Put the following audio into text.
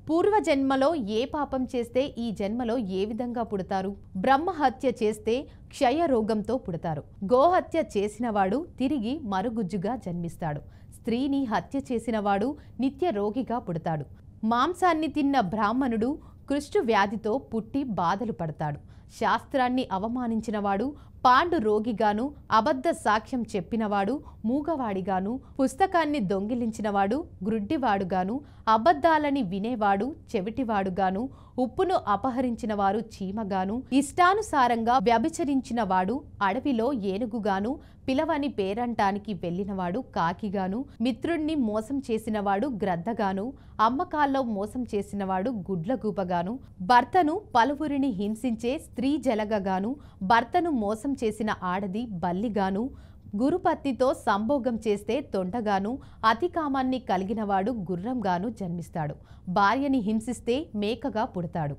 పూర్వజన్మలో ఏ పాపం చేస్తే ఈ జన్మలో ఏ విధంగా పుడతారు? బ్రహ్మహత్య చేస్తే క్షయరోగంతో పుడతారు. గోహత్య చేసినవాడు తిరిగి మరుగుజ్జుగా జన్మిస్తాడు. స్త్రీని హత్య చేసినవాడు నిత్య రోగిగా పుడతాడు. మాంసాన్ని తిన్న బ్రాహ్మణుడు కుష్టు వ్యాధితో పుట్టి బాధలు పడతాడు. శాస్త్రాన్ని అవమానించినవాడు పాండు రోగిగాను, అబద్ధ సాక్ష్యం చెప్పినవాడు మూగవాడిగాను, పుస్తకాన్ని దొంగిలించినవాడు గ్రుడ్డివాడుగాను, అబద్ధాలని వినేవాడు చెవిటివాడుగాను, ఉప్పును అపహరించిన వారు చీమగాను, ఇష్టానుసారంగా వ్యభిచరించిన వాడు అడవిలో ఏనుగుగాను, పిలవని పేరంటానికి వెళ్ళినవాడు కాకిగాను, మిత్రుణ్ణి మోసం చేసినవాడు గ్రద్దగాను, అమ్మకాల్లో మోసం చేసినవాడు గుడ్లగూపగాను, భర్తను పలువురిని హింసించే స్త్రీ జలగగాను, భర్తను మోసం చేసిన ఆడది బల్లిగాను, గురుపత్నితో సంభోగం చేస్తే తొండగాను, అతికామాన్ని కలిగినవాడు గుర్రంగాను జన్మిస్తాడు. భార్యని హింసిస్తే మేకగా పుడతాడు.